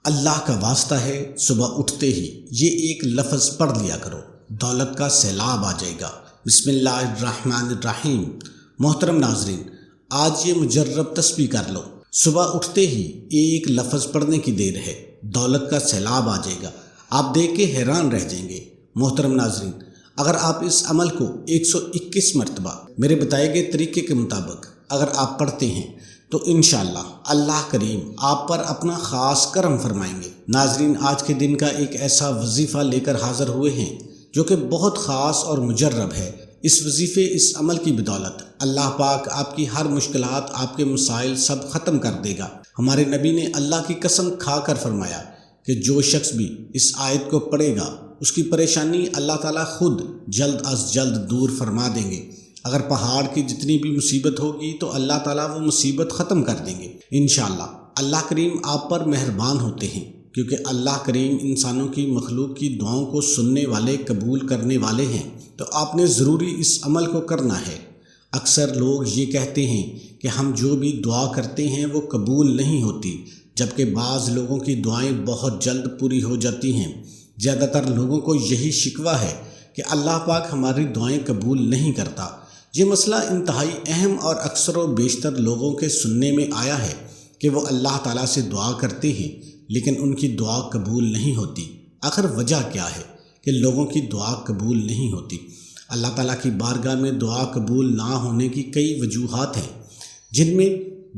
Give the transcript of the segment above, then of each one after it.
اللہ کا واسطہ ہے صبح اٹھتے ہی یہ ایک لفظ پڑھ لیا کرو، دولت کا سیلاب آ جائے گا۔ بسم اللہ الرحمن الرحیم۔ محترم ناظرین، آج یہ مجرب تسبیح کر لو، صبح اٹھتے ہی ایک لفظ پڑھنے کی دیر ہے، دولت کا سیلاب آ جائے گا۔ آپ دیکھ کے حیران رہ جائیں گے۔ محترم ناظرین، اگر آپ اس عمل کو 121 مرتبہ میرے بتائے گئے طریقے کے مطابق اگر آپ پڑھتے ہیں تو انشاءاللہ اللہ کریم آپ پر اپنا خاص کرم فرمائیں گے۔ ناظرین، آج کے دن کا ایک ایسا وظیفہ لے کر حاضر ہوئے ہیں جو کہ بہت خاص اور مجرب ہے۔ اس وظیفے، اس عمل کی بدولت اللہ پاک آپ کی ہر مشکلات، آپ کے مسائل سب ختم کر دے گا۔ ہمارے نبی نے اللہ کی قسم کھا کر فرمایا کہ جو شخص بھی اس آیت کو پڑھے گا اس کی پریشانی اللہ تعالیٰ خود جلد از جلد دور فرما دیں گے۔ اگر پہاڑ کی جتنی بھی مصیبت ہوگی تو اللہ تعالیٰ وہ مصیبت ختم کر دیں گے انشاءاللہ۔ اللہ کریم آپ پر مہربان ہوتے ہیں کیونکہ اللہ کریم انسانوں کی مخلوق کی دعاؤں کو سننے والے، قبول کرنے والے ہیں، تو آپ نے ضروری اس عمل کو کرنا ہے۔ اکثر لوگ یہ کہتے ہیں کہ ہم جو بھی دعا کرتے ہیں وہ قبول نہیں ہوتی، جبکہ بعض لوگوں کی دعائیں بہت جلد پوری ہو جاتی ہیں۔ زیادہ تر لوگوں کو یہی شکوہ ہے کہ اللہ پاک ہماری دعائیں قبول نہیں کرتا۔ یہ مسئلہ انتہائی اہم اور اکثر و بیشتر لوگوں کے سننے میں آیا ہے کہ وہ اللہ تعالیٰ سے دعا کرتے ہیں لیکن ان کی دعا قبول نہیں ہوتی۔ آخر وجہ کیا ہے کہ لوگوں کی دعا قبول نہیں ہوتی؟ اللہ تعالیٰ کی بارگاہ میں دعا قبول نہ ہونے کی کئی وجوہات ہیں، جن میں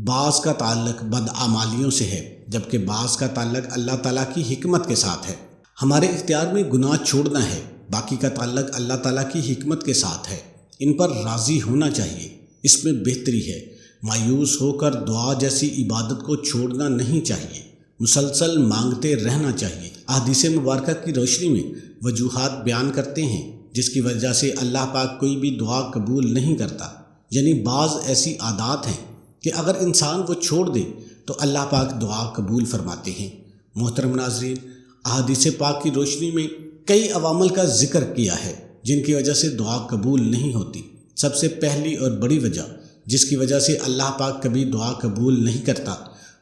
بعض کا تعلق بدعمالیوں سے ہے جبکہ بعض کا تعلق اللہ تعالیٰ کی حکمت کے ساتھ ہے۔ ہمارے اختیار میں گناہ چھوڑنا ہے، باقی کا تعلق اللہ تعالیٰ کی حکمت کے ساتھ ہے۔ ان پر راضی ہونا چاہیے، اس میں بہتری ہے۔ مایوس ہو کر دعا جیسی عبادت کو چھوڑنا نہیں چاہیے، مسلسل مانگتے رہنا چاہیے۔ احادیث مبارکہ کی روشنی میں وجوہات بیان کرتے ہیں جس کی وجہ سے اللہ پاک کوئی بھی دعا قبول نہیں کرتا، یعنی بعض ایسی عادات ہیں کہ اگر انسان وہ چھوڑ دے تو اللہ پاک دعا قبول فرماتے ہیں۔ محترم ناظرین، احادیث پاک کی روشنی میں کئی عوامل کا ذکر کیا ہے جن کی وجہ سے دعا قبول نہیں ہوتی۔ سب سے پہلی اور بڑی وجہ جس کی وجہ سے اللہ پاک کبھی دعا قبول نہیں کرتا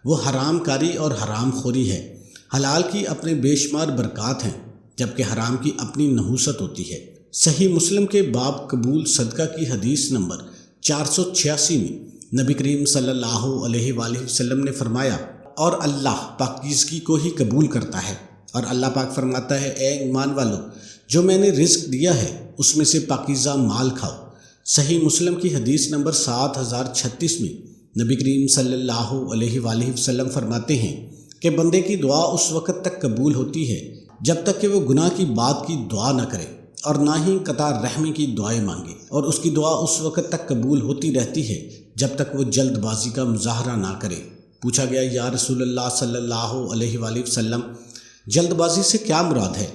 وہ حرام کاری اور حرام خوری ہے۔ حلال کی اپنے بے شمار برکات ہیں جبکہ حرام کی اپنی نحوست ہوتی ہے۔ صحیح مسلم کے باب قبول صدقہ کی حدیث نمبر 486 میں نبی کریم صلی اللہ علیہ وآلہ وسلم نے فرمایا، اور اللہ پاکیزگی کو ہی قبول کرتا ہے۔ اور اللہ پاک فرماتا ہے، اے ایمان والو، جو میں نے رزق دیا ہے اس میں سے پاکیزہ مال کھاؤ۔ صحیح مسلم کی حدیث نمبر 7036 میں نبی کریم صلی اللہ علیہ وآلہ وسلم فرماتے ہیں کہ بندے کی دعا اس وقت تک قبول ہوتی ہے جب تک کہ وہ گناہ کی بات کی دعا نہ کرے اور نہ ہی قطع رحمی کی دعائیں مانگے، اور اس کی دعا اس وقت تک قبول ہوتی رہتی ہے جب تک وہ جلد بازی کا مظاہرہ نہ کرے۔ پوچھا گیا، یا رسول اللہ صلی اللہ علیہ وآلہ وسلم، جلد بازی سے کیا مراد ہے؟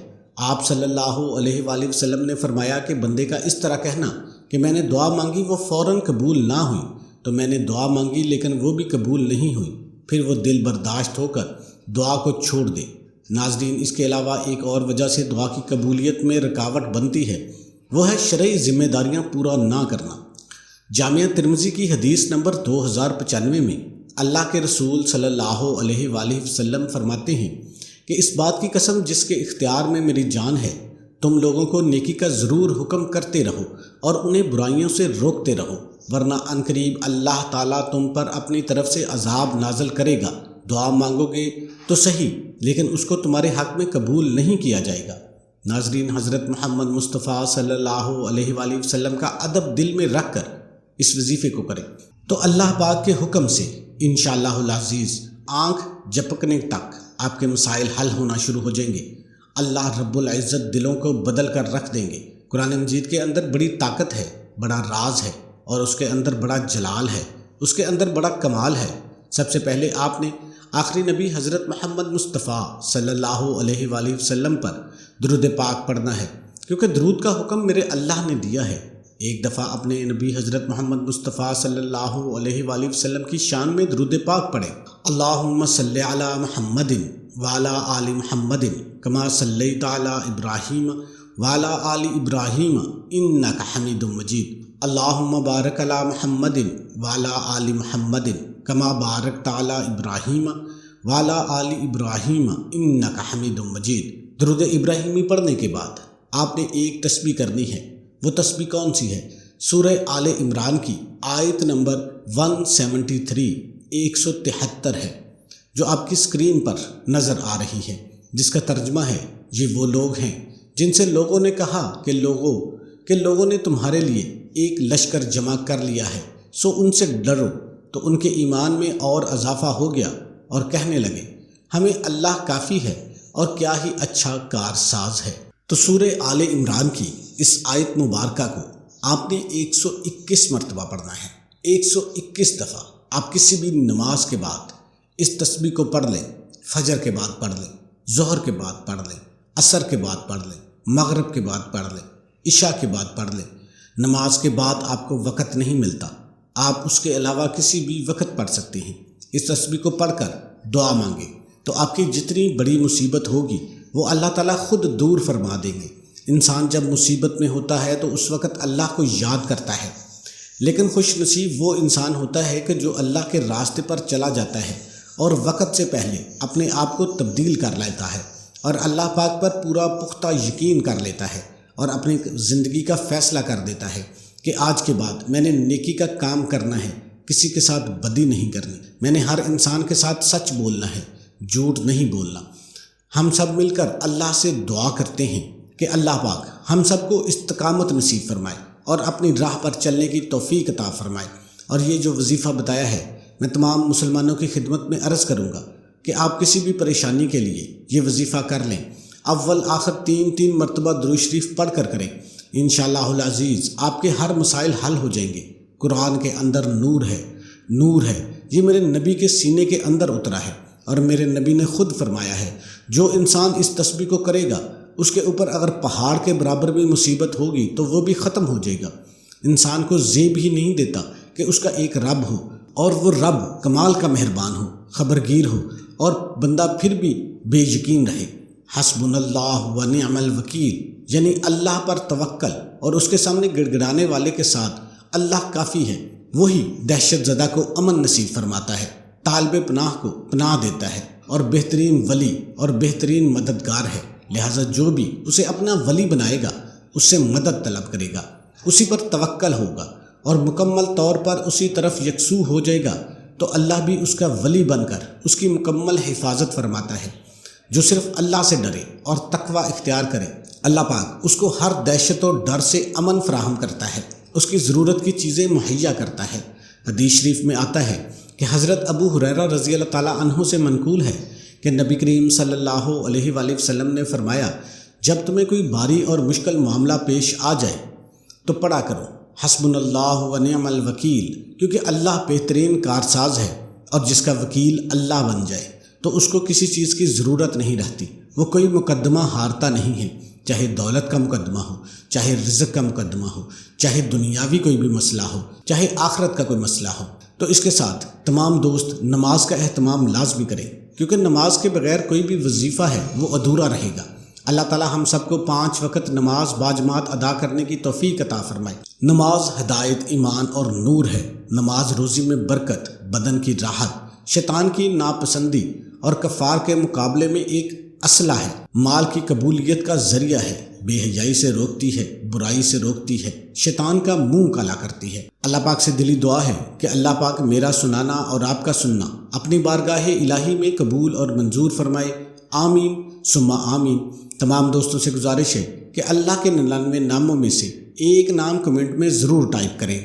آپ صلی اللہ علیہ وآلہ وسلم نے فرمایا کہ بندے کا اس طرح کہنا کہ میں نے دعا مانگی وہ فوراً قبول نہ ہوئی، تو میں نے دعا مانگی لیکن وہ بھی قبول نہیں ہوئی، پھر وہ دل برداشت ہو کر دعا کو چھوڑ دے۔ ناظرین، اس کے علاوہ ایک اور وجہ سے دعا کی قبولیت میں رکاوٹ بنتی ہے، وہ ہے شرعی ذمہ داریاں پورا نہ کرنا۔ جامعہ ترمذی کی حدیث نمبر 2095 میں اللہ کے رسول صلی اللہ علیہ وآلہ وسلم فرماتے ہیں کہ اس بات کی قسم جس کے اختیار میں میری جان ہے، تم لوگوں کو نیکی کا ضرور حکم کرتے رہو اور انہیں برائیوں سے روکتے رہو، ورنہ عنقریب اللہ تعالیٰ تم پر اپنی طرف سے عذاب نازل کرے گا۔ دعا مانگو گے تو صحیح لیکن اس کو تمہارے حق میں قبول نہیں کیا جائے گا۔ ناظرین، حضرت محمد مصطفیٰ صلی اللہ علیہ وآلہ وسلم کا ادب دل میں رکھ کر اس وظیفے کو کریں تو اللہ پاک کے حکم سے انشاءاللہ العزیز آنکھ جھپکنے تک آپ کے مسائل حل ہونا شروع ہو جائیں گے۔ اللہ رب العزت دلوں کو بدل کر رکھ دیں گے۔ قرآن مجید کے اندر بڑی طاقت ہے، بڑا راز ہے، اور اس کے اندر بڑا جلال ہے، اس کے اندر بڑا کمال ہے۔ سب سے پہلے آپ نے آخری نبی حضرت محمد مصطفیٰ صلی اللہ علیہ وآلہ وسلم پر درود پاک پڑھنا ہے، کیونکہ درود کا حکم میرے اللہ نے دیا ہے۔ ایک دفعہ اپنے نبی حضرت محمد مصطفیٰ صلی اللہ علیہ وآلہ وسلم کی شان میں درود پاک پڑھیں، اللہم صلی علی محمد وعلی آل محمد کما صلیت علی ابراہیم وعلی آل ابراہیم انک حمید مجید، اللہم بارک علی محمد وعلی آل محمد کما بارکت علی ابراہیم وعلی آل ابراہیم انک حمید مجید۔ درود ابراہیمی پڑھنے کے بعد آپ نے ایک تسبیح کرنی ہے۔ وہ تسبیح کون سی ہے؟ سورہ آل عمران کی آیت نمبر 173 173 ہے، جو آپ کی اسکرین پر نظر آ رہی ہے، جس کا ترجمہ ہے یہ وہ لوگ ہیں جن سے لوگوں نے کہا کہ لوگوں نے تمہارے لیے ایک لشکر جمع کر لیا ہے، سو ان سے ڈرو۔ تو ان کے ایمان میں اور اضافہ ہو گیا اور کہنے لگے ہمیں اللہ کافی ہے اور کیا ہی اچھا کارساز ہے۔ تو سورہ آل عمران کی اس آیت مبارکہ کو آپ نے 121 مرتبہ پڑھنا ہے، 121 دفعہ۔ آپ کسی بھی نماز کے بعد اس تسبیح کو پڑھ لیں، فجر کے بعد پڑھ لیں، ظہر کے بعد پڑھ لیں، عصر کے بعد پڑھ لیں، مغرب کے بعد پڑھ لیں، عشاء کے بعد پڑھ لیں۔ نماز کے بعد آپ کو وقت نہیں ملتا، آپ اس کے علاوہ کسی بھی وقت پڑھ سکتے ہیں۔ اس تسبیح کو پڑھ کر دعا مانگیں تو آپ کی جتنی بڑی مصیبت ہوگی وہ اللہ تعالیٰ خود دور فرما دیں گے۔ انسان جب مصیبت میں ہوتا ہے تو اس وقت اللہ کو یاد کرتا ہے، لیکن خوش نصیب وہ انسان ہوتا ہے کہ جو اللہ کے راستے پر چلا جاتا ہے اور وقت سے پہلے اپنے آپ کو تبدیل کر لیتا ہے اور اللہ پاک پر پورا پختہ یقین کر لیتا ہے اور اپنی زندگی کا فیصلہ کر دیتا ہے کہ آج کے بعد میں نے نیکی کا کام کرنا ہے، کسی کے ساتھ بدی نہیں کرنی، میں نے ہر انسان کے ساتھ سچ بولنا ہے، جھوٹ نہیں بولنا۔ ہم سب مل کر اللہ سے دعا کرتے ہیں کہ اللہ پاک ہم سب کو استقامت نصیب فرمائے اور اپنی راہ پر چلنے کی توفیق عطا فرمائے۔ اور یہ جو وظیفہ بتایا ہے میں تمام مسلمانوں کی خدمت میں عرض کروں گا کہ آپ کسی بھی پریشانی کے لیے یہ وظیفہ کر لیں، اول آخر 3 مرتبہ درود شریف پڑھ کر کریں، انشاءاللہ العزیز آپ کے ہر مسائل حل ہو جائیں گے۔ قرآن کے اندر نور ہے، یہ میرے نبی کے سینے کے اندر اترا ہے اور میرے نبی نے خود فرمایا ہے جو انسان اس تسبیح کو کرے گا اس کے اوپر اگر پہاڑ کے برابر بھی مصیبت ہوگی تو وہ بھی ختم ہو جائے گا۔ انسان کو زیب ہی نہیں دیتا کہ اس کا ایک رب ہو اور وہ رب کمال کا مہربان ہو، خبرگیر ہو اور بندہ پھر بھی بے یقین رہے۔ حسبنا اللہ و نعم الوکیل، یعنی اللہ پر توکل اور اس کے سامنے گڑگڑانے والے کے ساتھ اللہ کافی ہے، وہی دہشت زدہ کو امن نصیب فرماتا ہے، طالب پناہ کو پناہ دیتا ہے اور بہترین ولی اور بہترین مددگار ہے۔ لہٰذا جو بھی اسے اپنا ولی بنائے گا اس سے مدد طلب کرے گا، اسی پر توکل ہوگا اور مکمل طور پر اسی طرف یکسو ہو جائے گا تو اللہ بھی اس کا ولی بن کر اس کی مکمل حفاظت فرماتا ہے۔ جو صرف اللہ سے ڈرے اور تقوی اختیار کرے، اللہ پاک اس کو ہر دہشت و ڈر سے امن فراہم کرتا ہے، اس کی ضرورت کی چیزیں مہیا کرتا ہے۔ حدیث شریف میں آتا ہے کہ حضرت ابو ہریرہ رضی اللہ تعالیٰ عنہ سے منقول ہے کہ نبی کریم صلی اللہ علیہ وآلہ وسلم نے فرمایا جب تمہیں کوئی بھاری اور مشکل معاملہ پیش آ جائے تو پڑھا کرو حسبنا اللہ و نعم الوکیل، کیونکہ اللہ بہترین کارساز ہے اور جس کا وکیل اللہ بن جائے تو اس کو کسی چیز کی ضرورت نہیں رہتی، وہ کوئی مقدمہ ہارتا نہیں ہے، چاہے دولت کا مقدمہ ہو، چاہے رزق کا مقدمہ ہو، چاہے دنیاوی کوئی بھی مسئلہ ہو، چاہے آخرت کا کوئی مسئلہ ہو۔ تو اس کے ساتھ تمام دوست نماز کا اہتمام لازمی کریں، کیونکہ نماز کے بغیر کوئی بھی وظیفہ ہے وہ ادھورا رہے گا۔ اللہ تعالی ہم سب کو 5 وقت نماز باجماعت ادا کرنے کی توفیق عطا فرمائے۔ نماز ہدایت، ایمان اور نور ہے۔ نماز روزی میں برکت، بدن کی راحت، شیطان کی ناپسندی اور کفار کے مقابلے میں ایک اسلحہ ہے، مال کی قبولیت کا ذریعہ ہے، بے حیائی سے روکتی ہے، برائی سے روکتی ہے، شیطان کا منہ کالا کرتی ہے۔ اللہ پاک سے دلی دعا ہے کہ اللہ پاک میرا سنانا اور آپ کا سننا اپنی بارگاہ الہی میں قبول اور منظور فرمائے، آمین ثم آمین۔ تمام دوستوں سے گزارش ہے کہ اللہ کے 99 ناموں میں سے ایک نام کمنٹ میں ضرور ٹائپ کریں۔